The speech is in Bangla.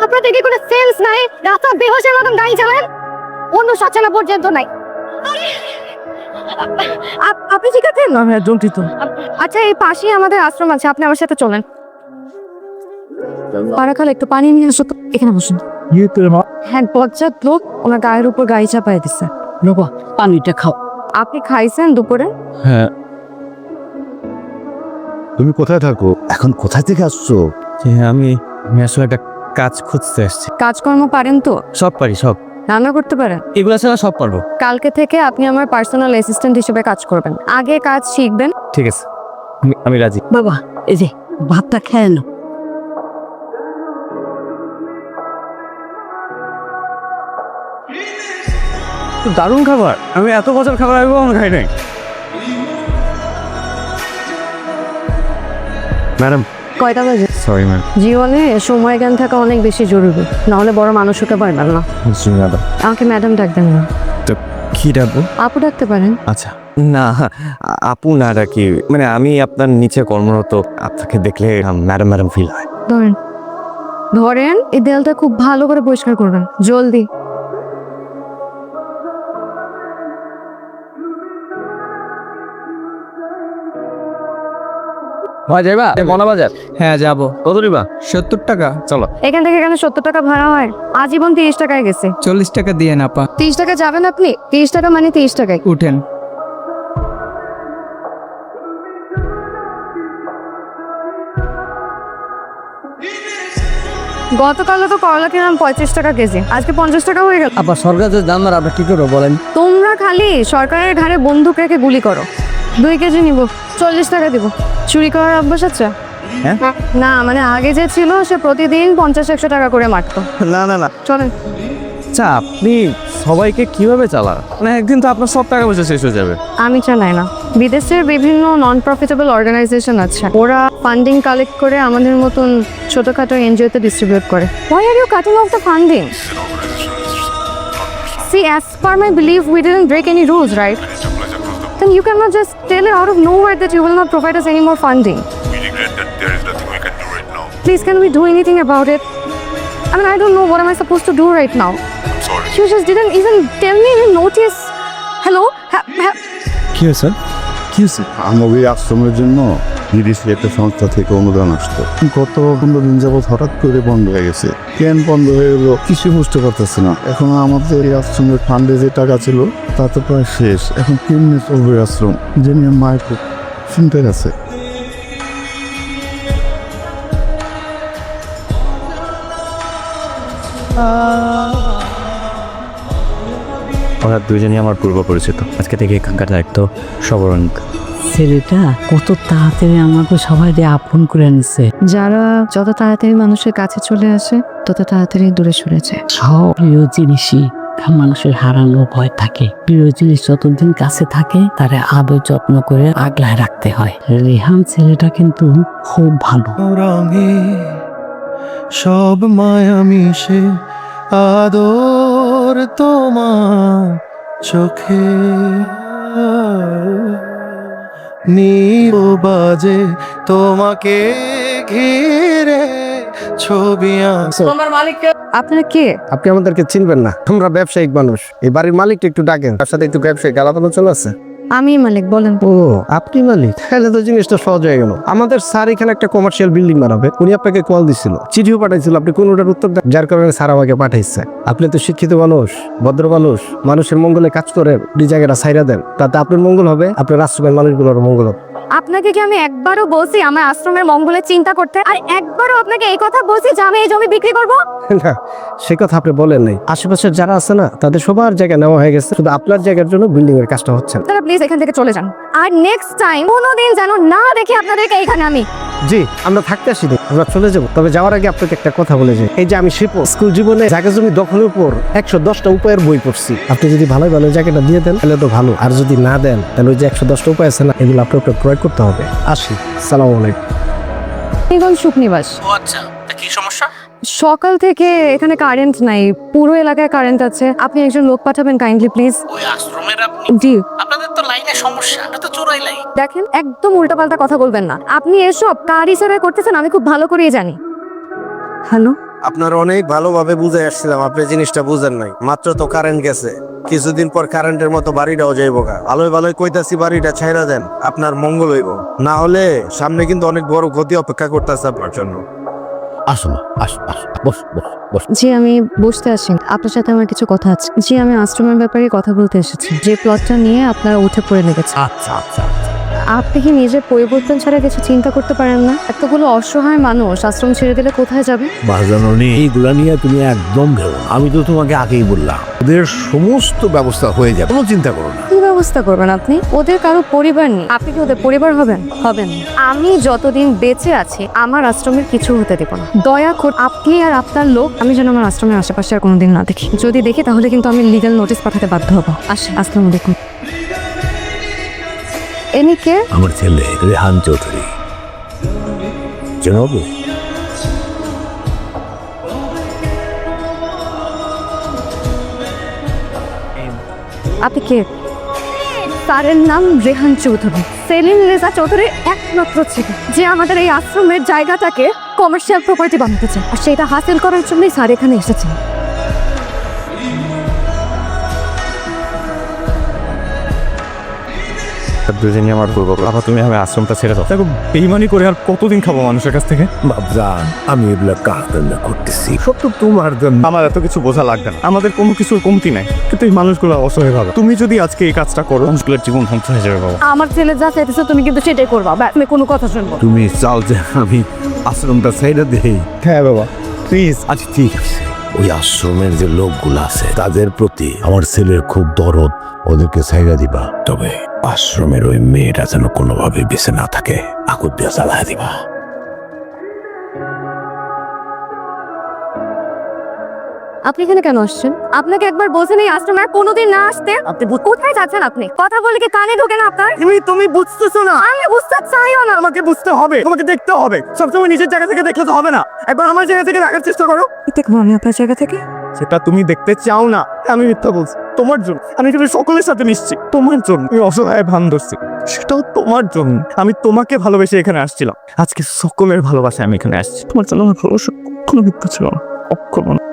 আপনাদের কি কোনো সেন্স নাই? রাস্তা বেহোশের মতন গাড়ি চালান, অন্য সচেতনা পর্যন্ত নাই। আপনি ঠিক আছেন? না হ্যাঁ জন্টিত। আচ্ছা, এই পাশেই আমাদের আশ্রম আছে, আপনি আমার সাথে চলেন। পারাখাল, একটু পানি নিয়ে আসো তো। এখানে বসুন। হ্যাঁ, বজ্জাত লোক ওনার গায়ের উপর গাড়ি চাপাই দিচ্ছে। বাবা পানিটা খাও। আপনি খাইছেন দুপুরে? হ্যাঁ। তুমি কোথায় থাকো? এখন কোথায় থেকে আসছো? আমি আসলে একটা কাজ খুঁজতে আসছি। কাজকর্ম পারেন তো? সব পারি, সব। রান্না করতে পারেন? এগুলো ছাড়া সব পারবো। কালকে থেকে আপনি আমার পার্সোনাল অ্যাসিস্ট্যান্ট হিসেবে কাজ করবেন। আগে কাজ শিখবেন। ঠিক আছে, আমি রাজি। বাবা এই যে ভাতটা খেয়ে নাও। দারুণ খাবার, আমি এত বছর খাবার আমি কখনো খাই নাই। ম্যাডাম। কয়টা বাজে? Sorry ma'am. জীবনে সময় জ্ঞান থাকা অনেক বেশি জরুরি, নাহলে বড় মানুষ হতে পারবেন না। ম্যাডাম। আমাকে ম্যাডাম ডাকবেন না। কি ডাকবো? আপু ডাকতে পারেন। আচ্ছা। না, আপু না ডাকি, মানে আমি আপনার নিচে কর্মরত, আপনাকে দেখলে ম্যাডাম ম্যাডাম ফিল হয়। ধরেন ধরেন, এই দেয়ালটা খুব ভালো করে পরিষ্কার করবেন, জলদি। ভাই যাইবা মনা বাজার? হ্যাঁ যাব। কত দিবা? 70 টাকা। চলো। এখান থেকে এখানে 70 টাকা ভাড়া হয়, আজীবন 30 টাকায় গেছে। 40 টাকা দিয়ে না পা। 30 টাকা যাবেন আপনি? 30 টাকা মানে 30 টাকায়। উঠেন। গতকালও তো করলা কিনলাম 35 টাকা কেজি, আজকে 50 টাকা হয়ে গেল। আবার সরকার যে দাম আর আপনি কি করবো বলেন? তোমরা খালি সরকারের ঘাড়ে বন্দুক রেখে গুলি করো। 2 কেজি নিব, 40 টাকা দিব। চুরি করার অভ্যাস আছে? হ্যাঁ? না, মানে আগে যে ছিল সে প্রতিদিন 50-100 টাকা করে মারতো। না না না। চলেন। আচ্ছা, আপনি সবাইকে কিভাবে চালান? মানে একদিন তো আপনার সব টাকা পয়সা শেষ হয়ে যাবে। আমি চালাই না, বিদেশের বিভিন্ন নন প্রফিটেবল অর্গানাইজেশন আছে, ওরা ফান্ডিং কালেক্ট করে আমাদের মতন ছোটখাটো এনজিওতে ডিস্ট্রিবিউট করে। Why are you cutting off the funding? See, as per my belief, we didn't break any rules, right? Then you cannot just tell it out of nowhere that you will not provide us any more funding. We regret that there is nothing we can do right now. Please, can we do anything about it? I mean, I don't know what am I supposed to do right now. I'm sorry. You just didn't even tell me, even notice. Hello? কি হয়েছে? কি হয়েছে? আমাদের আশ্রমের জন্য বিদেশি একটা সংস্থা থেকে অনুদান আসতো, গত 15 দিন যাবৎ হঠাৎ করে বন্ধ হয়ে গেছে। কেন বন্ধ হয়ে গেলো কিছু বুঝতে পারতেছে না। এখন আমাদের এই আশ্রমের ফান্ডে যে টাকা ছিল তা তো প্রায় শেষ। এখন কেমনে চলবে আশ্রম, যে নিয়ে মায়ের খুব চিন্তায় আছে। ওরা দুজনই আমার পূর্ব পরিচিত। আজকে থেকে এখানকার দায়িত্ব সবরণিক। ছেলেটা কত তাড়াতাড়ি আমাকে সবাই দিয়ে আপন করে নিচ্ছে। যারা যত তাড়াতাড়ি মানুষের কাছে চলে আসে তত তাড়াতাড়ি দূরে সরে যায়। সব প্রিয় জিনিসই মানুষের হারানো ভয় থাকে। প্রিয় জিনিস যতদিন কাছে থাকে তারা আদর যত্ন করে আগলায় রাখতে হয়। রেহান ছেলেটা কিন্তু খুব ভালো। রঙে সব মায়া মিশে আদর তোমার চোখে নীল বাজে তোমাকে ঘিরে ছবি আপনারা কে? আপনি আমাদেরকে চিনবেন না, তোমরা ব্যবসায়িক মানুষ। এই বাড়ির মালিকটা একটু ডাকেন, তার সাথে একটু ব্যবসায়িক আলাদা চলে আছে। আমি মালিক, বলেন। ও আপনি মালিক, তাহলে তো জিনিসটা সহজ হয়ে গেল। আমাদের স্যার এখানে একটা কমার্শিয়াল বিল্ডিং বানাবে, উনি আপনাকে কল দিছিল, চিঠিও পাঠাইছিল, আপনি কোনোটার উত্তর দেন, যার কারণে স্যার আমাকে পাঠাইছে। আপনি তো শিক্ষিত মানুষ, ভদ্র মানুষ, মানুষের মঙ্গলে কাজ করেন, এই জায়গাটা ছাইরা দেন, তাতে আপনার মঙ্গল হবে, আপনার আশ্রমের মানুষগুলোর মঙ্গল হবে। আপনাকে কি আমি একবারও বলছি আমার আশ্রমের মঙ্গলের চিন্তা করতে? আর একবারও আপনাকে এই কথা বলছি যে আমি এই জমি বিক্রি করব? না, সে কথা আপনি বলেন নাই। আশেপাশের যারা আছে না তাদের সবার জায়গা নেওয়া হয়ে গেছে, শুধু আপনার জায়গার জন্য বিল্ডিং এর কাজটা হচ্ছে না। তারা প্লিজ এখান থেকে চলে যান, আর নেক্সট টাইম কোনোদিন যেন না দেখি আপনাদেরকে এখানে আমি। জি, আমরা থাকতে আসিনি, আমরা চলে যাবো। তবে যাওয়ার আগে আপনাকে একটা কথা বলে যাই। এই যে আমি শিপো স্কুল জীবনে জায়গা জমি দখলের উপর 110টা উপায়ের বই পড়ছি। আপনি যদি ভালো ভালো জায়গাটা দিয়ে দেন তাহলে তো ভালো, আর যদি না দেন তাহলে ওই যে 110টা উপায় আছে না, এগুলো আপনাকে প্রয়োগ করতে হবে। আসি, সালাম আলাইকুম। সুখনিবাস। ও আচ্ছা, কি সমস্যা? সকাল থেকে এখানে কারেন্ট নাই, পুরো এলাকায় কারেন্ট আছে। আপনি একজন লোক পাঠাবেন কাইন্ডলি প্লিজ। ওই আশ্রমের আপনি? জি। আপনাদের তো লাইনে সমস্যা, এটা তো চোরাই লাইন। দেখেন, একদম উল্টাপাল্টা কথা বলবেন না। আপনি এসব কার ইশারায় করতেছেন আমি খুব ভালো করেই জানি। হ্যালো, আপনার অনেক ভালোভাবে বুঝে আসছিলাম, আপনি জিনিসটা বুঝেন নাই। মাত্র তো কারেন্ট গেছে, কিছুদিন পর কারেন্টের মতো বাড়িটাও যাইব গা। ভালোই ভালোই কইতাছি বাড়িটা ছাইরা দেন, আপনার মঙ্গল হইব। না হলে সামনে কিন্তু অনেক বড় ক্ষতি অপেক্ষা করতেছে আপনার জন্য। আসো মা, আসো আসো, বস বস বস। জি আমি বুঝতে আসি, আপনার সাথে আমার কিছু কথা আছে। জি আমি আশ্রমের ব্যাপারে কথা বলতে এসেছি, যে প্লটটা নিয়ে আপনারা উঠে পড়ে লেগেছে। আচ্ছা আচ্ছা। আপনি কি নিজের পরিবর্তন ছাড়া কিছু চিন্তা করতে পারেন না? এতগুলো অসহায় মানুষ আশ্রম ছেড়ে দিলে কোথায় যাবে? বাজানি এইগুলা নিয়ে তুমি একদম ভেবো না। আমি তো তোমাকে আগেই বললাম ওদের সমস্ত ব্যবস্থা হয়ে যাবে, কোনো চিন্তা করো না। কি ব্যবস্থা করবেন আপনি? ওদের কারো পরিবার নেই, আপনি কি ওদের পরিবার হবেন? হবেন না। আমি যতদিন বেঁচে আছি আমার আশ্রমের কিছু হতে দেব না। দয়া করে আপনি আর আপনার লোক আমি যেন আমার আশ্রমের আশেপাশে আর কোনোদিন না দেখি। যদি দেখি তাহলে কিন্তু আমি লিগ্যাল নোটিশ পাঠাতে বাধ্য হব। আসসালামু আলাইকুম। এনি কে? আমার ছেলে রেহান চৌধুরী, জানাবো? আপনি কে? তারের নাম রেহান চৌধুরী, সেলিম রেজা চৌধুরীর একমাত্র ছেলে, যে আমাদের এই আশ্রমের জায়গাটাকে কমার্শিয়াল প্রপার্টি বানাতে চায়। আর সেটা হাসিল করার জন্যই স্যার এখানে এসেছেন। দুজনই আমার করবো। বাবা তুমি আমি আশ্রমটা ছেড়ে দাও। দেখো বেইমানি করে আর কতদিন খাবো মানুষের কাছ থেকে? বাবজান, আমি এগুলা কাজটা করতেছি সব তো তোমার জন্য। আমার এত কিছু বোঝা লাগবে না, আমাদের কোনো কিছুর কমতি নাই, কিন্তু এই মানুষগুলো অসহায় ভাবে। তুমি যদি আজকে এই কাজটা করো মানুষগুলোর জীবন ধ্বংস হয়ে যাবে বাবা। আমার ছেলে যা চাইতেছে তুমি কিন্তু সেটাই করবা, আমি কোনো কথা শুনবো না। তুমি চাও যে আমি আশ্রমটা ছেড়ে দেই? হ্যাঁ বাবা প্লিজ। আচ্ছা ঠিক আছে, ওই আশ্রমের যে লোকগুলো আছে তাদের প্রতি আমার ছেলের খুব দরদ, ওদেরকে ছাইড়া দিবা। তবে আশ্রমের ওই মেয়েটা যেন কোনোভাবে বেঁচে না থাকে, আগুন দিয়ে জ্বালায় দিবা। আপনি এখানে কেন আসছেন? আপনাকে একবার বলছেন এই আশ্রমে আর কোনোদিন না আসতে। আপনি কোথায় যাচ্ছেন? আপনি কথা বলে কি কানে ঢোকে না আপনার? তুমি বুঝতেছো না? আমি বুঝতে চাইও না। আমাকে বুঝতে হবে, তোমাকে দেখতে হবে। সবসময় নিজের জায়গা থেকে দেখলে তো হবে না, একবার আমার জায়গা থেকে দেখার চেষ্টা করো। দেখবো আমি আপনার জায়গা থেকে। সেটা তুমি দেখতে চাও না, আমি মিথ্যা বলছি। তোমার জন্য আমি কিন্তু সকলের সাথে মিশছি, তোমার জন্য আমি অসহায় ভান ধরছি, সেটাও তোমার জন্য। আমি তোমাকে ভালোবেসে এখানে আসছিলাম, আজকে সকলের ভালোবাসায় আমি এখানে আসছি। তোমার জন্য আমার ভালোবাসা কখনো মিথ্যা ছিল না, কখনো না।